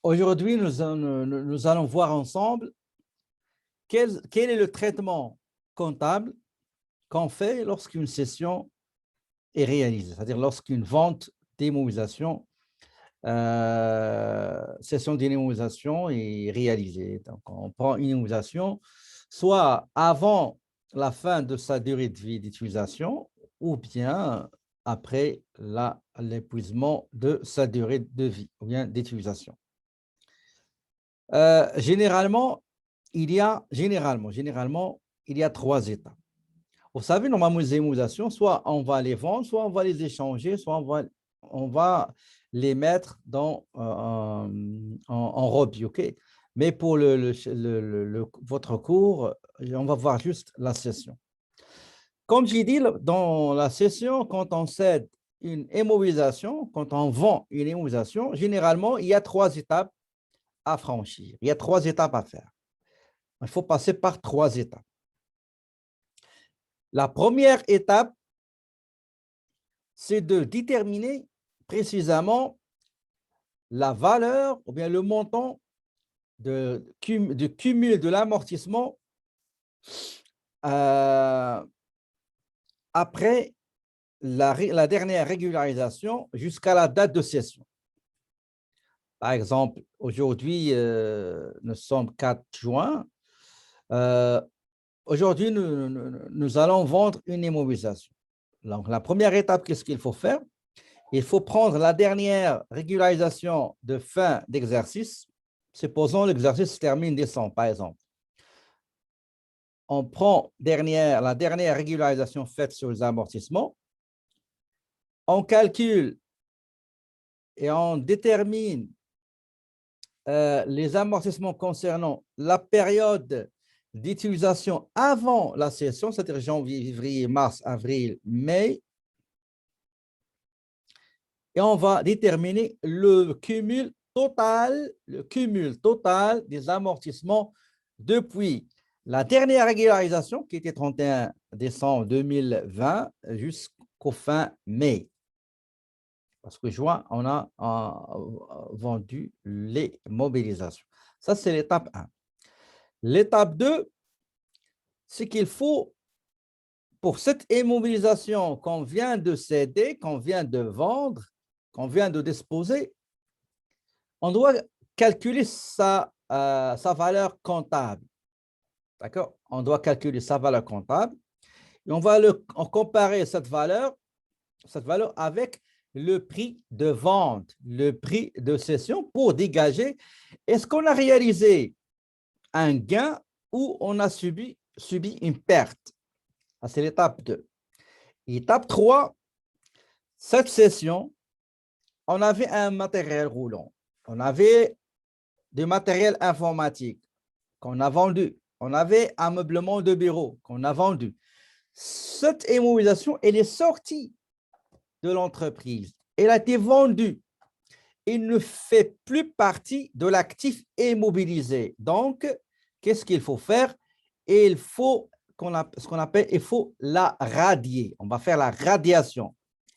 Aujourd'hui, nous allons voir ensemble quel est le traitement comptable qu'on fait lorsqu'une cession est réalisée, c'est-à-dire lorsqu'une vente d'immobilisation, cession d'immobilisation est réalisée. Donc, on prend une immobilisation soit avant la fin de sa durée de vie d'utilisation ou bien après l'épuisement de sa durée de vie ou bien d'utilisation. Généralement, il y a trois étapes. Vous savez, normalement, les immobilisations, soit on va les vendre, soit on va les échanger, soit on va les mettre en robby, OK? Mais pour votre cours, on va voir juste la cession. Comme j'ai dit, dans la cession, quand on cède une immobilisation, quand on vend une immobilisation, généralement, il y a trois étapes à franchir. Il y a trois étapes à faire. Il faut passer par trois étapes. La première étape, c'est de déterminer précisément la valeur ou bien le montant de cumul de l'amortissement après la dernière régularisation jusqu'à la date de cession. Par exemple, aujourd'hui, nous sommes 4 juin. Aujourd'hui, nous allons vendre une immobilisation. Donc, la première étape, qu'est-ce qu'il faut faire? Il faut prendre la dernière régularisation de fin d'exercice. Supposons l'exercice se termine décembre, par exemple. On prend la dernière régularisation faite sur les amortissements. On calcule et on détermine les amortissements concernant la période d'utilisation avant la cession, c'est-à-dire janvier, février, mars, avril, mai. Et on va déterminer le cumul total des amortissements depuis la dernière régularisation, qui était 31 décembre 2020, jusqu'au fin mai. Parce que juin, on a vendu les mobilisations. Ça, c'est l'étape 1. L'étape 2, c'est qu'il faut, pour cette immobilisation qu'on vient de céder, qu'on vient de vendre, qu'on vient de disposer, on doit calculer sa valeur comptable. D'accord? On doit calculer sa valeur comptable et on va comparer cette valeur avec le prix de vente, le prix de cession pour dégager est-ce qu'on a réalisé un gain ou on a subi une perte. C'est l'étape 2. Étape 3, cette cession, on avait un matériel roulant, on avait du matériel informatique qu'on a vendu, on avait un meublement de bureau qu'on a vendu. Cette immobilisation, elle est sortie de l'entreprise. Elle a été vendue. Il ne fait plus partie de l'actif immobilisé. Donc, qu'est-ce qu'il faut faire? Il faut ce qu'on appelle, il faut la radier. On va faire la radiation,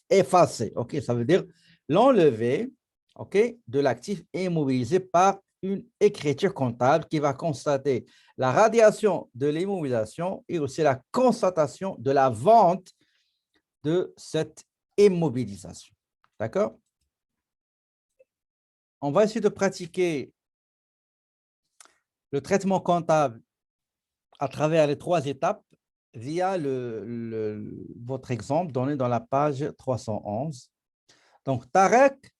effacer. OK, ça veut dire l'enlever, OK, de l'actif immobilisé par une écriture comptable qui va constater la radiation de l'immobilisation et aussi la constatation de la vente de cette immobilisation. D'accord? On va essayer de pratiquer le traitement comptable à travers les trois étapes via votre exemple donné dans la page 311. Donc, Tarek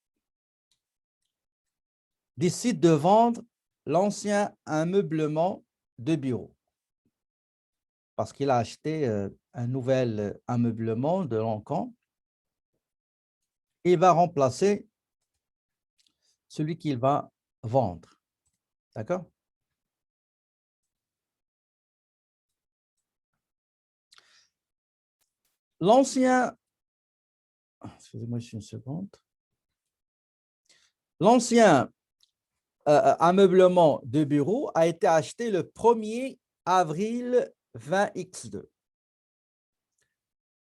décide de vendre l'ancien ameublement de bureau parce qu'il a acheté un nouvel ameublement de l'encan. Il va remplacer celui qu'il va vendre. D'accord? L'ancien, excusez-moi une seconde. L'ancien ameublement de bureau a été acheté le 1er avril 20X2.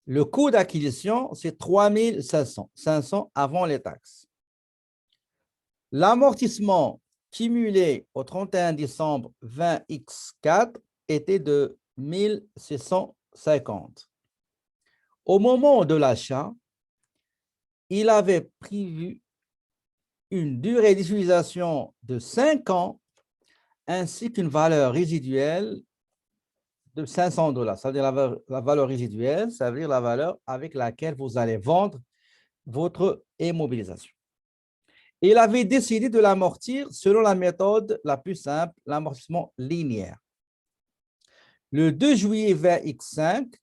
Le coût d'acquisition, c'est 3 500, 500 avant les taxes. L'amortissement cumulé au 31 décembre 20x4 était de 1650. Au moment de l'achat, il avait prévu une durée d'utilisation de 5 ans ainsi qu'une valeur résiduelle de 500 $. Ça veut dire la valeur résiduelle, ça veut dire la valeur avec laquelle vous allez vendre votre immobilisation. Il avait décidé de l'amortir selon la méthode la plus simple, l'amortissement linéaire. Le 2 juillet 20x5,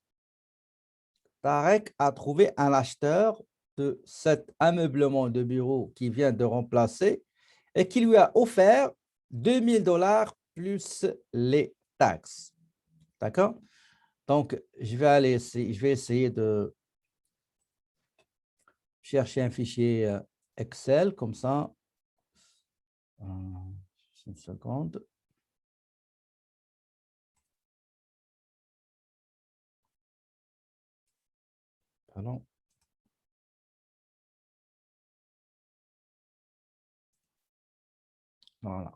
Tarek a trouvé un acheteur de cet ameublement de bureau qui vient de remplacer et qui lui a offert 2000 $ plus les taxes. D'accord? Donc, je vais essayer de chercher un fichier Excel comme ça. Une seconde. Pardon. Voilà.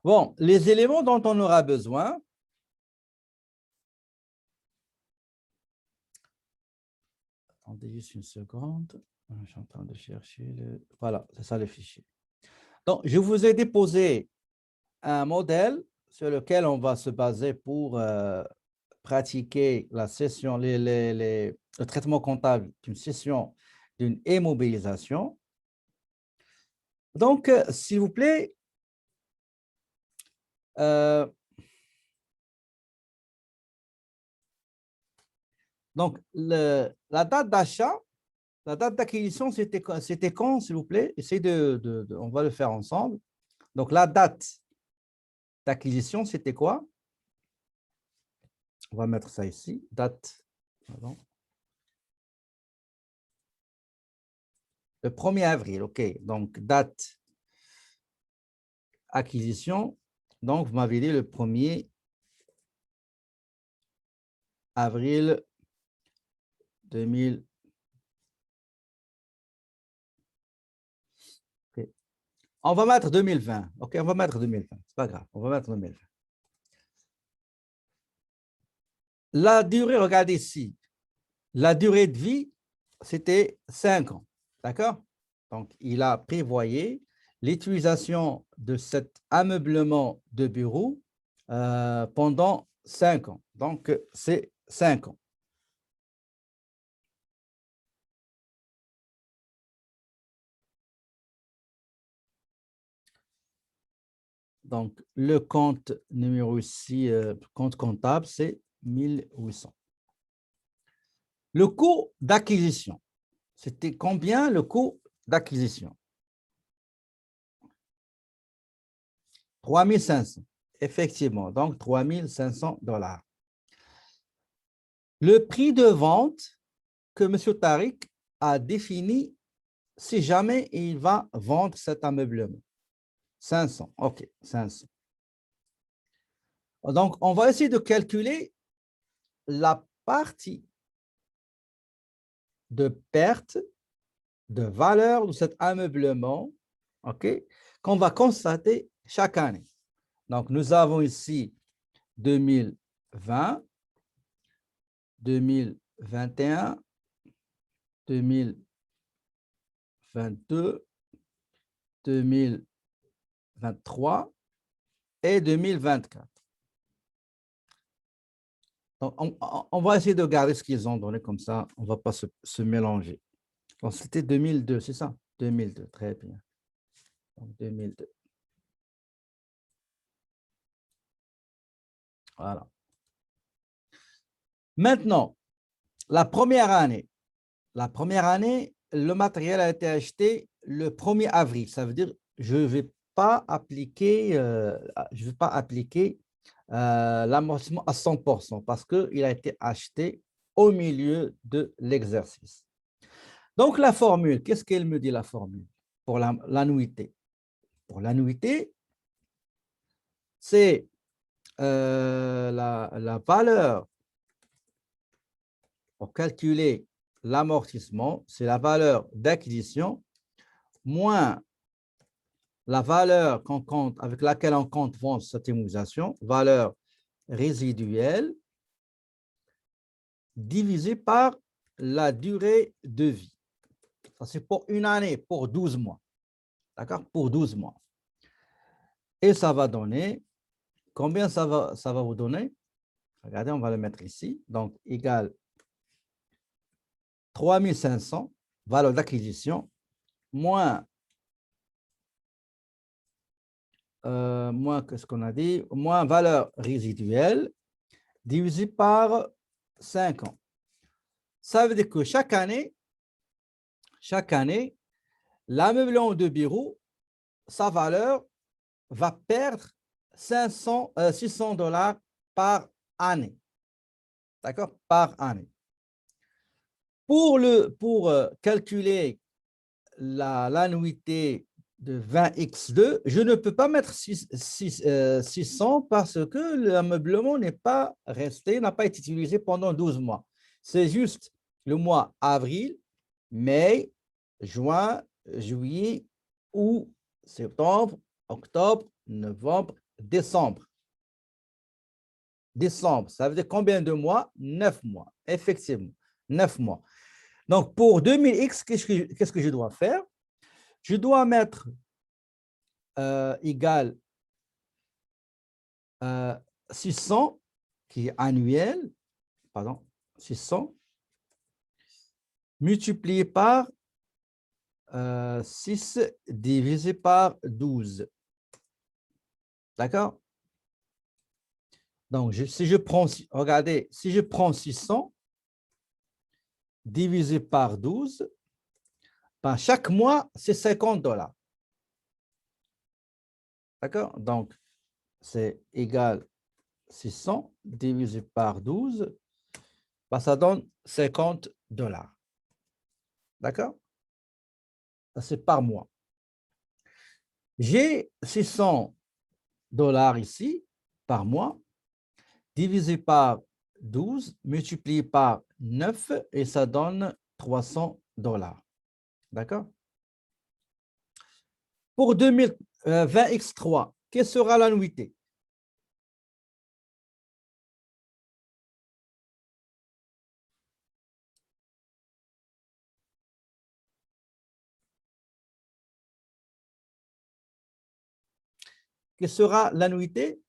Bon, les éléments dont on aura besoin. Attendez juste une seconde. Je suis en train de chercher le... Voilà, c'est ça le fichier. Donc, je vous ai déposé un modèle sur lequel on va se baser pour pratiquer la session, le traitement comptable d'une session d'une immobilisation. Donc, s'il vous plaît, donc la date d'achat, la date d'acquisition, c'était quand, s'il vous plaît? Essayez on va le faire ensemble. Donc, la date d'acquisition, c'était quoi? On va mettre ça ici, date. Pardon. Le 1er avril, OK. Donc, date acquisition. Donc, vous m'avez dit le 1er avril 2000. Okay. On va mettre 2020. OK, on va mettre 2020. C'est pas grave, on va mettre 2020. La durée, regardez ici. La durée de vie, c'était 5 ans. D'accord? Donc, il a prévoyé l'utilisation de cet ameublement de bureau pendant 5 ans. Donc, c'est 5 ans. Donc, le compte numéro ici, compte comptable, c'est 1800. Le coût d'acquisition, c'était combien le coût d'acquisition? 3500, effectivement, donc 3500 $. Le prix de vente que M. Tariq a défini si jamais il va vendre cet ameublement. 500, OK, 500. Donc, on va essayer de calculer la partie de perte de valeur de cet ameublement, OK, qu'on va constater chaque année. Donc, nous avons ici 2020, 2021, 2022, 2023 et 2024. Donc, on va essayer de garder ce qu'ils ont donné comme ça, on ne va pas se mélanger. Donc, c'était 2002, c'est ça? 2002, très bien. Donc, 2002. Voilà. Maintenant, la première année, le matériel a été acheté le 1er avril. Ça veut dire je ne vais pas appliquer, l'amortissement à 100% parce qu'il a été acheté au milieu de l'exercice. Donc, la formule, qu'est-ce qu'elle me dit, la formule pour l'annuité? Pour l'annuité, c'est la valeur pour calculer l'amortissement, c'est la valeur d'acquisition, moins la valeur qu'on compte, avec laquelle on compte cette immobilisation, valeur résiduelle, divisé par la durée de vie. Ça, c'est pour une année, pour 12 mois. D'accord? Pour 12 mois. Et ça va donner, combien ça va vous donner? Regardez, on va le mettre ici. Donc, égal 3500, valeur d'acquisition, moins qu'est-ce qu'on a dit, moins valeur résiduelle, divisé par 5 ans. Ça veut dire que chaque année, l'ameublement de bureau, sa valeur va perdre 600 $ par année. D'accord? Par année. Pour calculer l'annuité de 20x2, je ne peux pas mettre 600 parce que l'ameublement n'est pas resté, n'a pas été utilisé pendant 12 mois. C'est juste le mois avril, mai, juin, juillet, août, septembre, octobre, novembre, décembre. Décembre, ça veut dire combien de mois? 9 mois, effectivement, 9 mois. Donc, pour 2000X, qu'est-ce que je dois faire? Je dois mettre égal 600, qui est annuel, pardon, 600, multiplié par 6 divisé par 12. D'accord? Donc, si je prends, regardez, si je prends 600 divisé par 12, ben, chaque mois, c'est 50 $. D'accord? Donc, c'est égal 600 divisé par 12, ben, ça donne 50 $. D'accord? Ça, c'est par mois. J'ai 600 $ ici, par mois, divisé par 12, multiplié par 9, et ça donne 300 $. D'accord? Pour 2020x3, quelle sera l'annuité? Quelle sera l'annuité?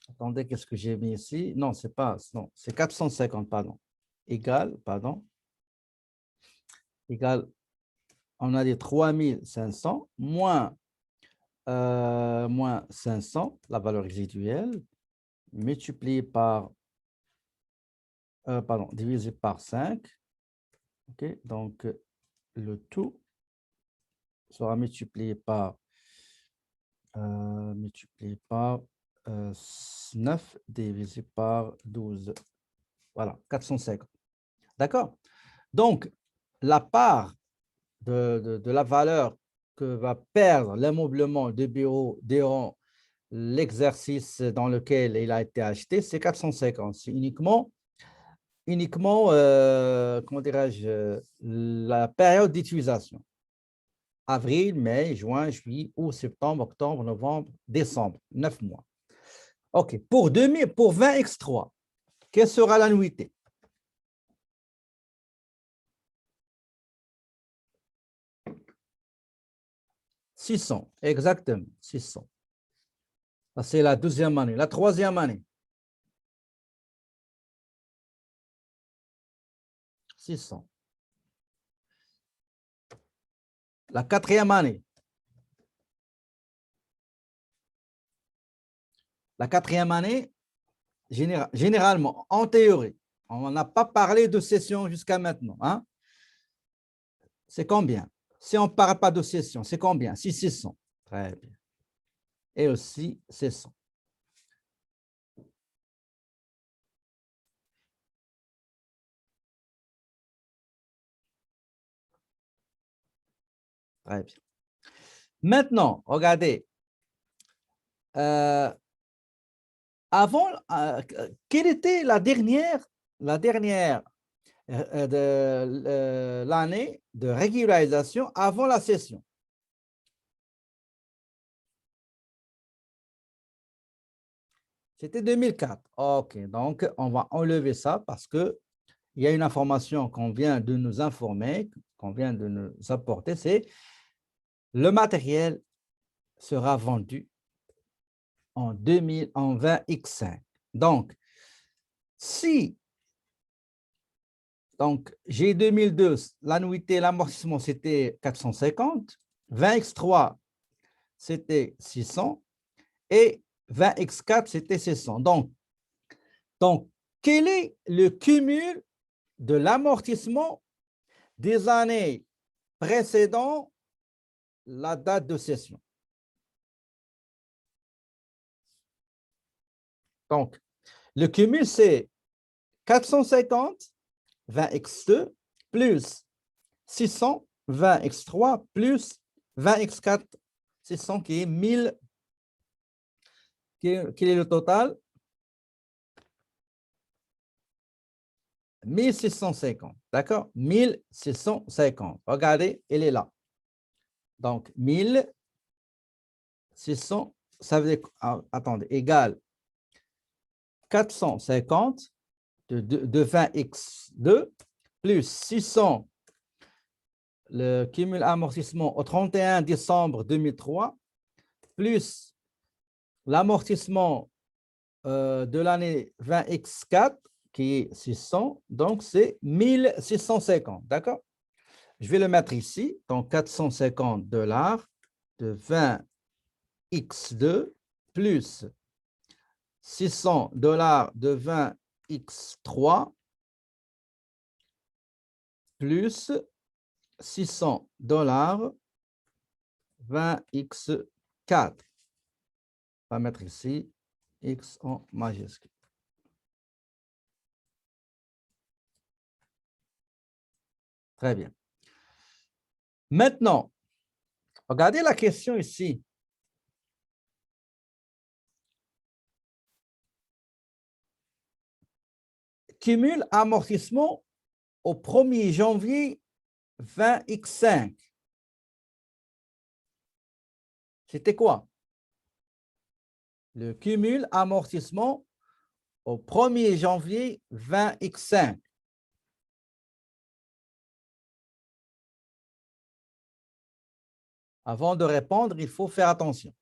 Attendez, qu'est-ce que j'ai mis ici? Non, c'est pas, non, c'est 450, pardon. Égal, pardon. Égal, on a dit 3500 moins 500, la valeur résiduelle, multiplié par, pardon, divisé par 5. OK, donc le tout sera multiplié par 9 divisé par 12. Voilà, 450. D'accord? Donc, la part de la valeur que va perdre l'ameublement de bureau durant l'exercice dans lequel il a été acheté, c'est 450. C'est uniquement comment dirais-je, la période d'utilisation. Avril, mai, juin, juillet, août, septembre, octobre, novembre, décembre, 9 mois. OK. Pour 20x3, quelle sera l'annuité? « 600, exactement, 600. C'est la deuxième année. La troisième année, 600. La quatrième année, généralement, en théorie, on n'a pas parlé de session jusqu'à maintenant. Hein? C'est combien? Si on ne parle pas de session, c'est combien? 600. Très bien. Et aussi 600. Très bien. Maintenant, regardez. Avant, quelle était la dernière la dernière de l'année de régularisation avant la session. C'était 2004. OK, donc on va enlever ça parce que il y a une information qu'on vient de nous informer, qu'on vient de nous apporter, c'est le matériel sera vendu en 20x5. Donc, si j'ai 2002, l'annuité, l'amortissement, c'était 450, 20x3, c'était 600 et 20x4, c'était 600. Donc, quel est le cumul de l'amortissement des années précédant la date de cession? Donc, le cumul, c'est 450, 20x2, plus 600, 20x3, plus 20x4, 600, qui est 1000. Quel est le total? 1650, d'accord? 1650. Regardez, elle est là. Donc, 1600, ça veut dire, attendez, égale 450 de 20x2 plus 600, le cumul amortissement au 31 décembre 2003, plus l'amortissement de l'année 20x4, qui est 600, donc c'est 1650, d'accord? Je vais le mettre ici, donc $450 de 20x2 plus $600 de 20x3 plus $600 20x4. On va mettre ici x en majuscule. Très bien. Maintenant, regardez la question ici. Cumul amortissement au 1er janvier 20x5. C'était quoi? Le cumul amortissement au 1er janvier 20x5. Avant de répondre, il faut faire attention.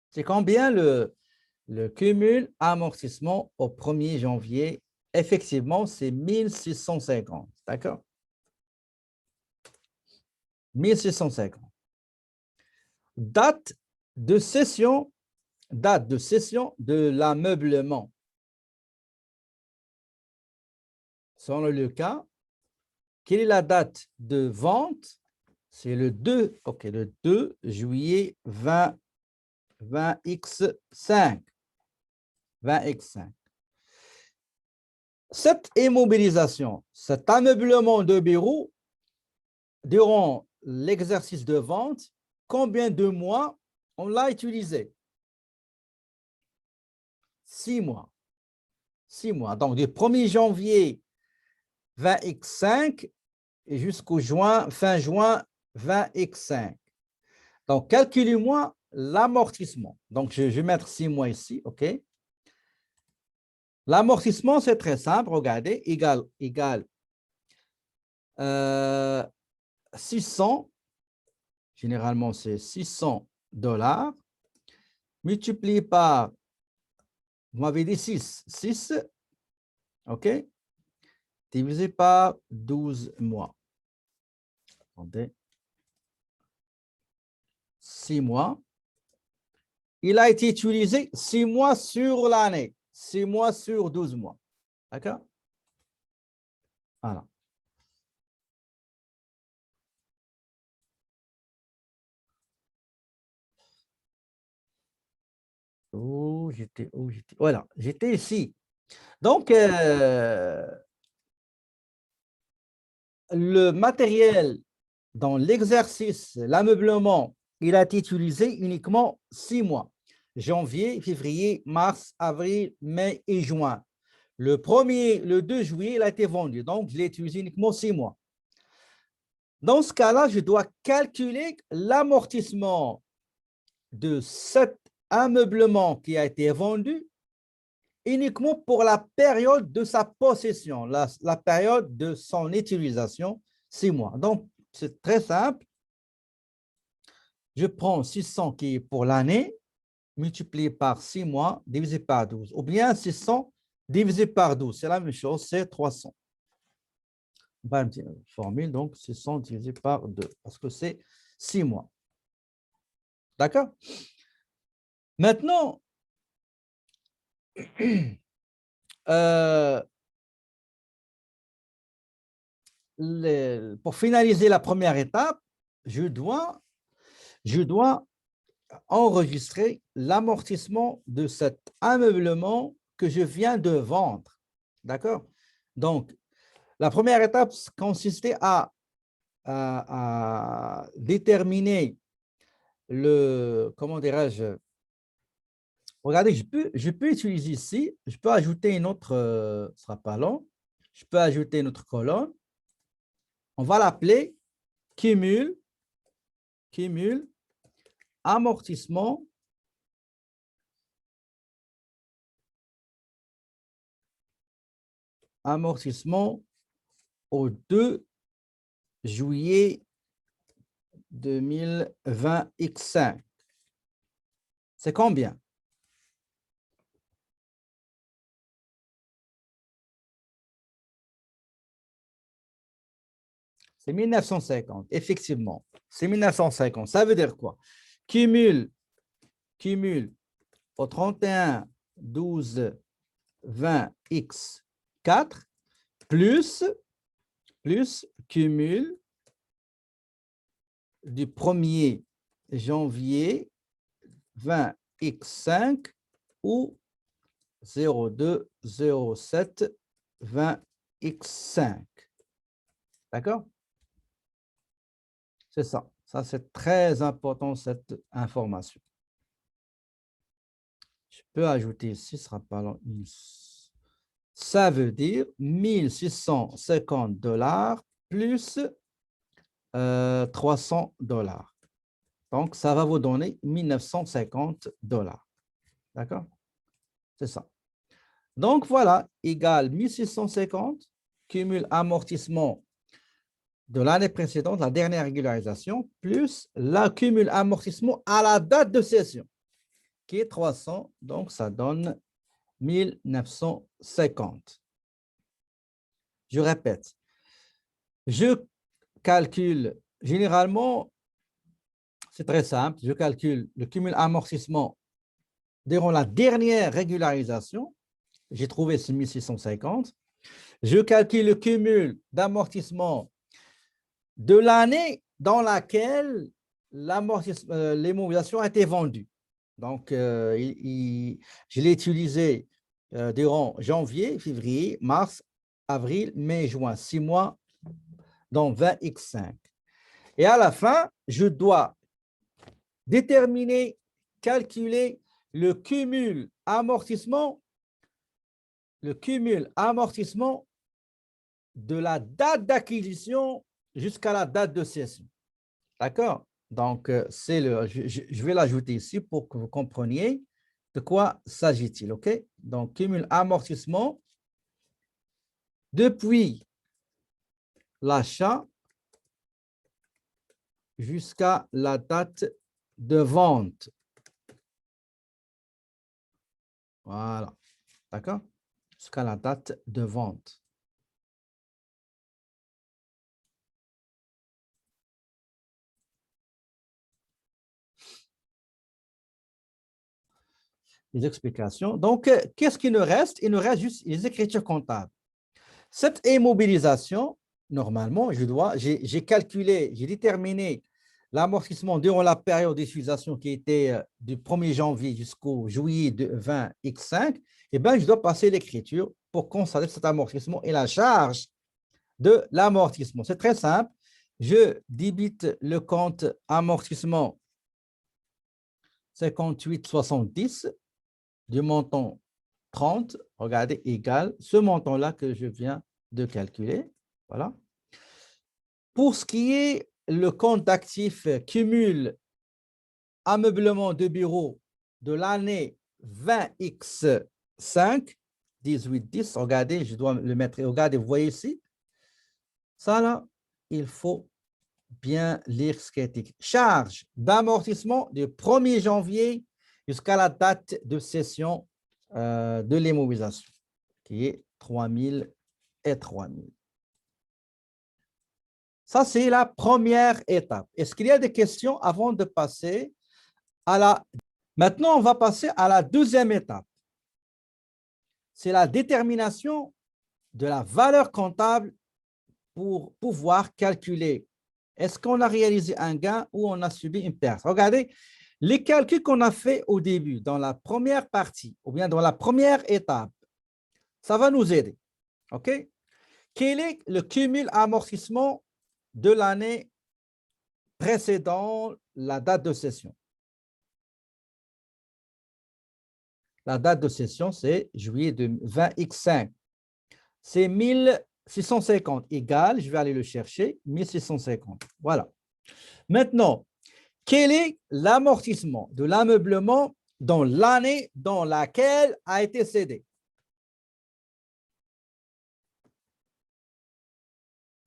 C'est combien le cumul amortissement au 1er janvier? Effectivement, c'est 1650. D'accord? 1650. Date de cession de l'ameublement. Selon le cas, quelle est la date de vente? C'est le 2, OK, le 2 juillet 20x5. 20x5. Cette immobilisation, cet ameublement de bureau, durant l'exercice de vente, combien de mois on l'a utilisé? 6 mois. 6 mois. Donc, du 1er janvier 20x5 et jusqu'au fin juin 20x5. Donc, calculez-moi l'amortissement. Donc, je vais mettre 6 mois ici, OK? L'amortissement, c'est très simple. Regardez, égal 600. Généralement, c'est $600 multiplié par, vous m'avez dit 6, OK? Divisé par 12 mois. Attendez. 6 mois. Il a été utilisé 6 mois sur l'année, 6 mois sur 12 mois. D'accord? Voilà. Où j'étais? Voilà, j'étais ici. Donc, le matériel dans l'exercice, l'ameublement, il a été utilisé uniquement 6 mois. janvier, février, mars, avril, mai et juin. Le 2 juillet, il a été vendu, donc je l'ai utilisé uniquement 6 mois. Dans ce cas-là, je dois calculer l'amortissement de cet ameublement qui a été vendu uniquement pour la période de sa possession, la période de son utilisation, 6 mois. Donc, c'est très simple. Je prends 600 qui est pour l'année, multiplié par 6 mois, divisé par 12. Ou bien 600 divisé par 12, c'est la même chose, c'est 300. On va une petite formule, donc 600 divisé par 2, parce que c'est 6 mois. D'accord? Maintenant, pour finaliser la première étape, je dois enregistrer l'amortissement de cet ameublement que je viens de vendre. D'accord? Donc, la première étape consistait à déterminer comment dirais-je, regardez, je peux utiliser ici, je peux ajouter une autre, ce ne sera pas long, je peux ajouter une autre colonne, on va l'appeler cumul, amortissement au 2 juillet 2020 X5. C'est combien? C'est 1950, effectivement. C'est 1950. Ça veut dire quoi? Cumul au 31 12 20 x 4 plus cumul du 1er janvier 20 x5 ou 02 07 20 x5. D'accord? C'est ça. Ça, c'est très important, cette information. Je peux ajouter ici, ce sera pas long. Ça veut dire 1650 $ plus 300 $. Donc, ça va vous donner 1950 $. D'accord? C'est ça. Donc, voilà, égale 1650, cumul amortissement de l'année précédente, la dernière régularisation, plus l'accumul amortissement à la date de cession, qui est 300. Donc, ça donne 1950. Je répète, je calcule, généralement, c'est très simple, je calcule le cumul amortissement durant la dernière régularisation, j'ai trouvé ce 1650. Je calcule le cumul d'amortissement de l'année dans laquelle l'immobilisation a été vendue. Donc, je l'ai utilisé durant janvier, février, mars, avril, mai, juin, 6 mois, dans 20x5. Et à la fin, je dois déterminer, calculer le cumul amortissement de la date d'acquisition jusqu'à la date de cession. D'accord? Donc, je vais l'ajouter ici pour que vous compreniez de quoi s'agit-il. OK? Donc, cumul amortissement depuis l'achat jusqu'à la date de vente. Voilà. D'accord? Jusqu'à la date de vente. Les explications. Donc, qu'est-ce qu'il nous reste? Il nous reste juste les écritures comptables. Cette immobilisation, normalement, j'ai calculé, j'ai déterminé l'amortissement durant la période d'utilisation qui était du 1er janvier jusqu'au juillet 20 X5. Eh bien, je dois passer l'écriture pour constater cet amortissement et la charge de l'amortissement. C'est très simple. Je débite le compte amortissement 58,70 du montant 30, regardez, égale ce montant-là que je viens de calculer. Voilà. Pour ce qui est le compte d'actifs cumul ameublement de bureau de l'année 20X5, 1810, regardez, je dois le mettre, regardez, vous voyez ici, ça là, il faut bien lire ce qui est écrit. Charge d'amortissement du 1er janvier jusqu'à la date de cession de l'immobilisation, qui est 3000 et 3000. Ça, c'est la première étape. Est-ce qu'il y a des questions avant de passer à la... Maintenant, on va passer à la deuxième étape. C'est la détermination de la valeur comptable pour pouvoir calculer est-ce qu'on a réalisé un gain ou on a subi une perte. Regardez, les calculs qu'on a fait au début, dans la première partie, ou bien dans la première étape, ça va nous aider. OK? Quel est le cumul amortissement de l'année précédant la date de cession? La date de cession, c'est juillet 20X5. C'est 1650 égal, je vais aller le chercher, 1650. Voilà. Maintenant, quel est l'amortissement de l'ameublement dans l'année dans laquelle a été cédé?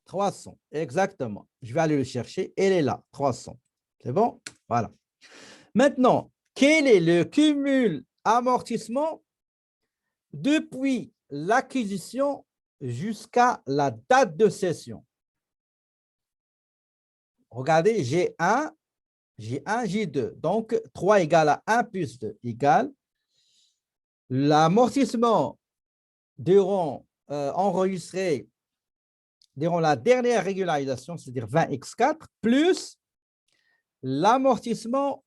300, exactement. Je vais aller le chercher. Elle est là, 300. C'est bon? Voilà. Maintenant, quel est le cumul amortissement depuis l'acquisition jusqu'à la date de cession? Regardez, j'ai 1, j'ai 2. Donc, 3 égale à 1 plus 2 égale l'amortissement durant enregistré durant la dernière régularisation, c'est-à-dire 20X4, plus l'amortissement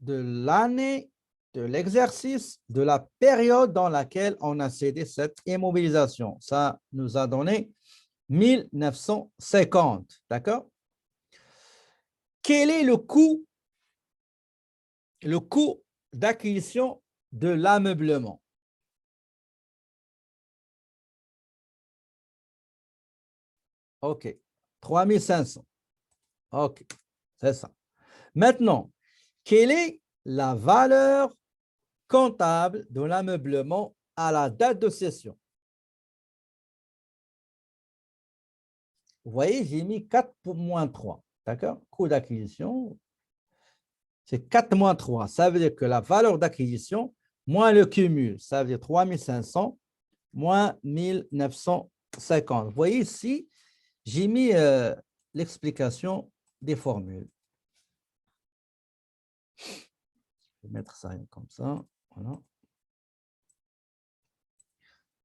de l'année, de l'exercice, de la période dans laquelle on a cédé cette immobilisation. Ça nous a donné 1950, d'accord? Quel est le coût d'acquisition de l'ameublement? OK, 3500. OK, c'est ça. Maintenant, quelle est la valeur comptable de l'ameublement à la date de cession? Vous voyez, j'ai mis 4 pour moins 3. D'accord? Coût d'acquisition, c'est 4 moins 3. Ça veut dire que la valeur d'acquisition moins le cumul, ça veut dire 3500 moins 1950. Vous voyez ici, j'ai mis l'explication des formules. Je vais mettre ça comme ça. Voilà.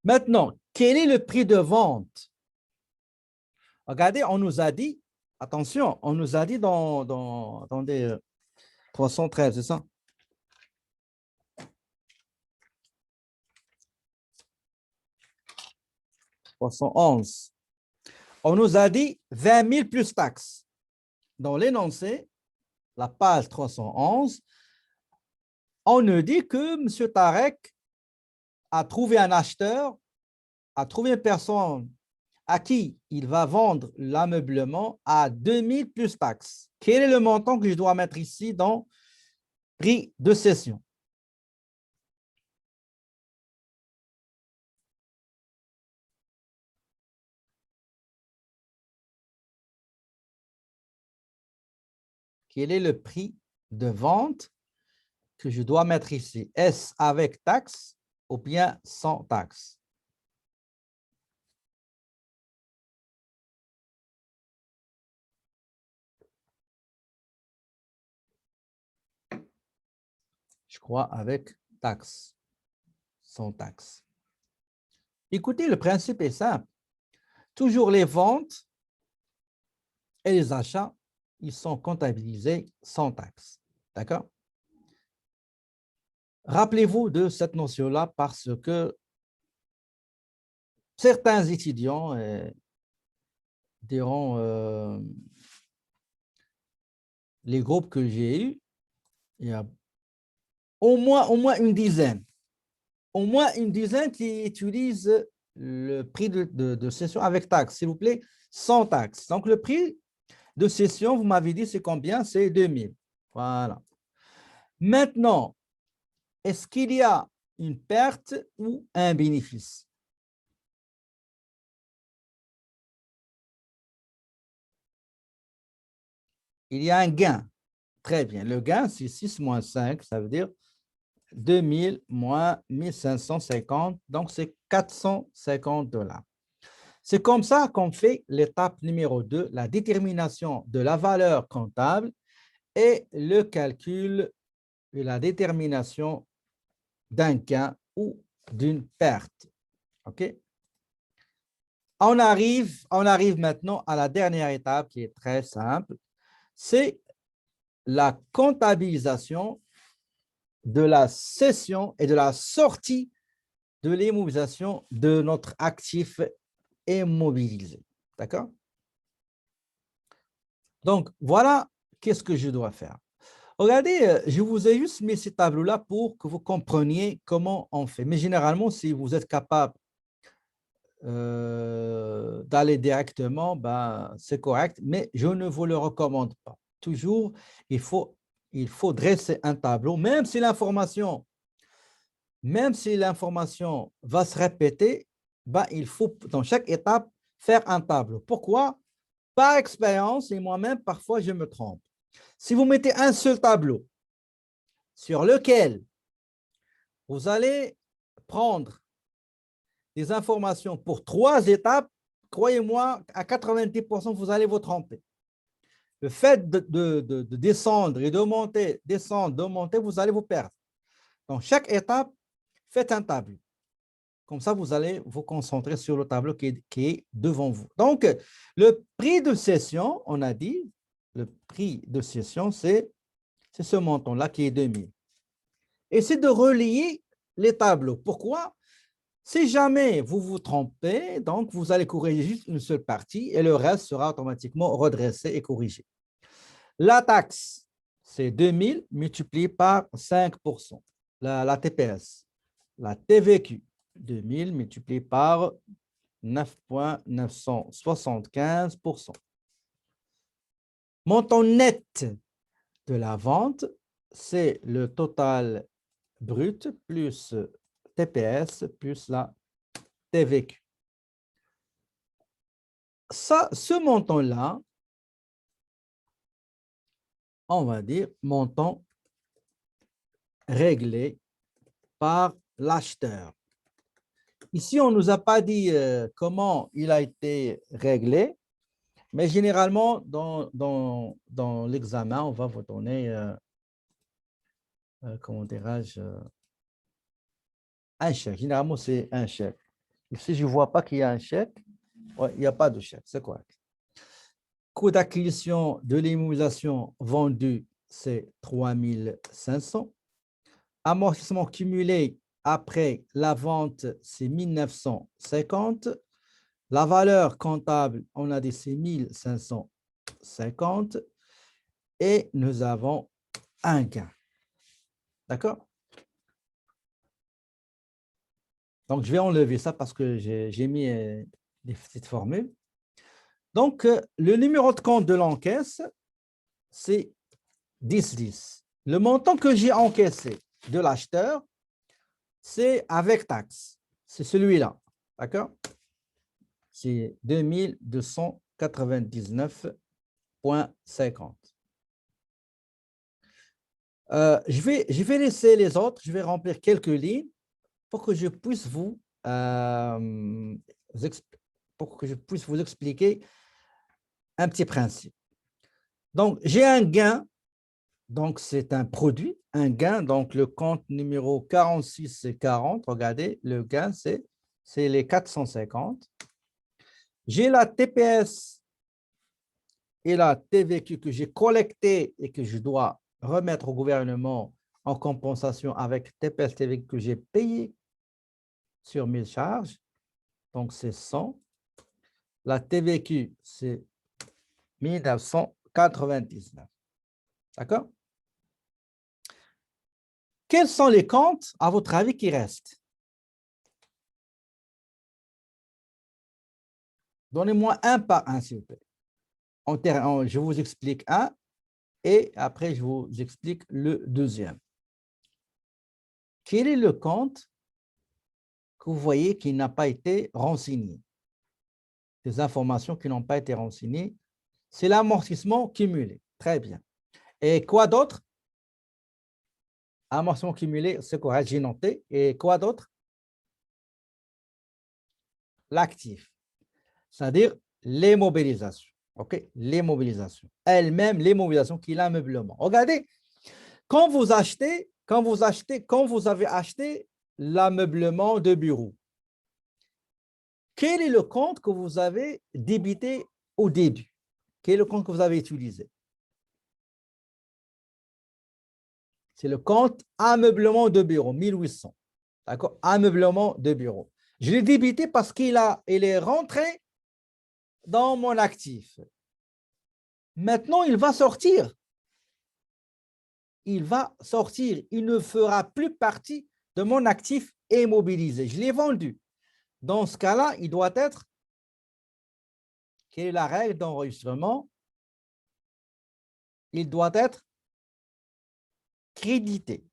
Maintenant, quel est le prix de vente? Regardez, on nous a dit, attention, on nous a dit dans des 313, c'est ça? 311. On nous a dit 20 000 plus taxes. Dans l'énoncé, la page 311, on nous dit que M. Tarek a trouvé un acheteur, a trouvé une personne à qui il va vendre l'ameublement à 2 000 plus taxes. Quel est le montant que je dois mettre ici dans prix de cession? Quel est le prix de vente que je dois mettre ici? Est-ce avec taxe ou bien sans taxe? Je crois avec taxe, sans taxe. Écoutez, le principe est simple. Toujours les ventes et les achats, ils sont comptabilisés sans taxe. D'accord? Rappelez-vous de cette notion-là parce que certains étudiants durant les groupes que j'ai eus, il y a au moins une dizaine. Au moins une dizaine qui utilisent le prix de cession avec taxe, s'il vous plaît, sans taxe. Donc, le prix de cession, vous m'avez dit, c'est combien? C'est 2000. Voilà. Maintenant, est-ce qu'il y a une perte ou un bénéfice? Il y a un gain. Très bien. Le gain, c'est 6 moins 5, ça veut dire 2000 moins 1550, donc c'est 450 $. C'est comme ça qu'on fait l'étape numéro 2, la détermination de la valeur comptable et le calcul et la détermination d'un gain ou d'une perte. OK? On arrive maintenant à la dernière étape qui est très simple, c'est la comptabilisation de la cession et de la sortie de l'immobilisation de notre actif immobilisé. D'accord? Donc, voilà qu'est-ce que je dois faire. Regardez, je vous ai juste mis ces tableaux-là pour que vous compreniez comment on fait. Mais généralement, si vous êtes capable d'aller directement, ben, c'est correct, mais je ne vous le recommande pas. Toujours, il faut dresser un tableau, même si l'information va se répéter, ben, il faut dans chaque étape faire un tableau. Pourquoi? Par expérience, et moi-même, parfois, je me trompe. Si vous mettez un seul tableau sur lequel vous allez prendre des informations pour 3 étapes, croyez-moi, à 90%, vous allez vous tromper. Le fait de descendre et de monter, descendre, de monter, vous allez vous perdre. Donc, chaque étape, faites un tableau. Comme ça, vous allez vous concentrer sur le tableau qui est devant vous. Donc, le prix de cession, on a dit, le prix de cession, c'est ce montant-là qui est 2000. Essayez de relier les tableaux. Pourquoi? Si jamais vous vous trompez, donc vous allez corriger juste une seule partie et le reste sera automatiquement redressé et corrigé. La taxe, c'est 2000 multiplié par 5%. La TPS, la TVQ, 2000 multiplié par 9,975%. Montant net de la vente, c'est le total brut plus TPS plus la TVQ. Ça, ce montant-là, on va dire montant réglé par l'acheteur. Ici, on ne nous a pas dit comment il a été réglé, mais généralement, dans l'examen, on va vous donner, comment dirais-je, un chèque. Généralement, c'est un chèque. Si je ne vois pas qu'il y a un chèque, ouais, il n'y a pas de chèque, c'est correct. Coût d'acquisition de l'immobilisation vendue, c'est 3500. Amortissement cumulé après la vente, c'est 1950. La valeur comptable, on a dit c'est 1550. Et nous avons un gain. D'accord? Donc, je vais enlever ça parce que j'ai mis des petites formules. Donc, le numéro de compte de l'encaisse, c'est 1010. Le montant que j'ai encaissé de l'acheteur, c'est avec taxe. C'est celui-là. D'accord? C'est 2299,50. Je vais laisser les autres. Je vais remplir quelques lignes pour que je puisse pour que je puisse vous expliquer un petit principe. Donc, j'ai un gain. Donc, c'est un produit, un gain. Donc, le compte numéro 46, c'est 40. Regardez, le gain, c'est les 450. J'ai la TPS et la TVQ que j'ai collectée et que je dois remettre au gouvernement en compensation avec TPS TVQ que j'ai payé sur 1000 charges. Donc, c'est 100. La TVQ, c'est 1999. D'accord? Quels sont les comptes, à votre avis, qui restent? Donnez-moi un par un, s'il vous plaît. Je vous explique un et après, je vous explique le deuxième. Quel est le compte que vous voyez qui n'a pas été renseigné? Des informations qui n'ont pas été renseignées, c'est l'amortissement cumulé. Très bien. Et quoi d'autre? Amortissement cumulé, c'est correct, j'ai noté. Et quoi d'autre? L'actif, c'est-à-dire les mobilisations. OK? Les mobilisations. Elles-mêmes, les mobilisations qui est l'ameublement. Regardez, quand vous avez acheté l'ameublement de bureau, quel est le compte que vous avez débité au début? Quel est le compte que vous avez utilisé? C'est le compte ameublement de bureau, 1800. D'accord? Ameublement de bureau. Je l'ai débité parce il est rentré dans mon actif. Maintenant, il va sortir. Il va sortir. Il ne fera plus partie de mon actif immobilisé. Je l'ai vendu. Dans ce cas-là, il doit être... Quelle est la règle d'enregistrement? Il doit être crédité.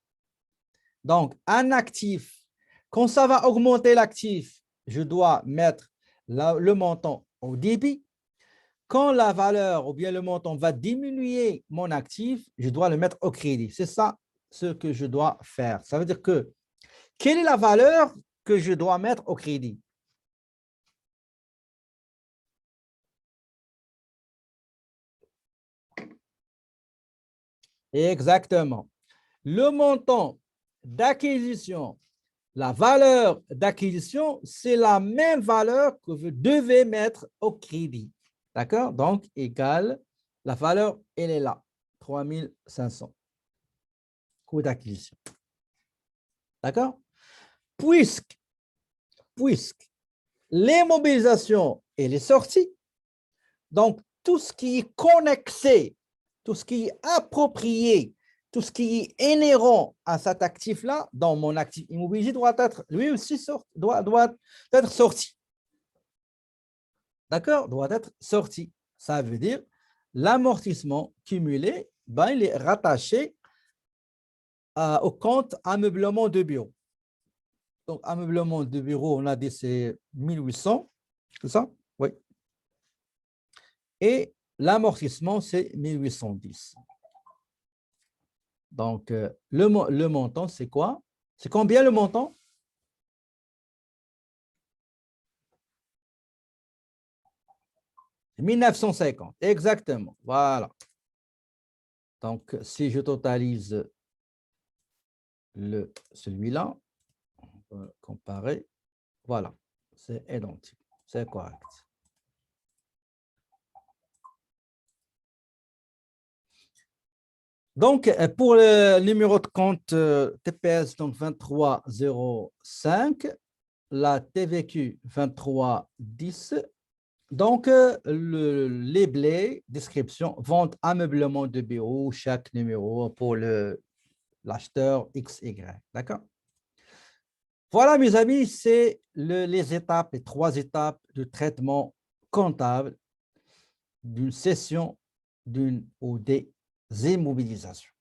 Donc, un actif, quand ça va augmenter l'actif, je dois mettre le montant au débit. Quand la valeur ou bien le montant va diminuer mon actif, je dois le mettre au crédit. C'est ça ce que je dois faire. Ça veut dire que, quelle est la valeur que je dois mettre au crédit? Exactement. Le montant d'acquisition, la valeur d'acquisition, c'est la même valeur que vous devez mettre au crédit. D'accord? Donc, égal, la valeur, elle est là, 3500. Coût d'acquisition. D'accord? Puisque les mobilisations et les sorties, donc tout ce qui est connexé, tout ce qui est approprié, tout ce qui est inhérent à cet actif-là, dans mon actif immobilier, doit être lui aussi doit être sorti. D'accord? Doit être sorti. Ça veut dire l'amortissement cumulé, ben, il est rattaché au compte ameublement de bureau. Donc, ameublement de bureau, on a dit c'est 1800, c'est ça? Oui. Et l'amortissement, c'est 1810. Donc, le montant, c'est quoi? C'est combien le montant? « 1950, exactement. Voilà. Donc, si je totalise celui-là, on va comparer. Voilà, c'est identique, c'est correct. Donc, pour le numéro de compte TPS, donc 2305, la TVQ 2310. Donc, les blés, description, vente, ameublement de bureau, chaque numéro pour l'acheteur XY. D'accord? Voilà, mes amis, c'est les étapes, les 3 étapes de traitement comptable d'une cession d'une ou des immobilisations.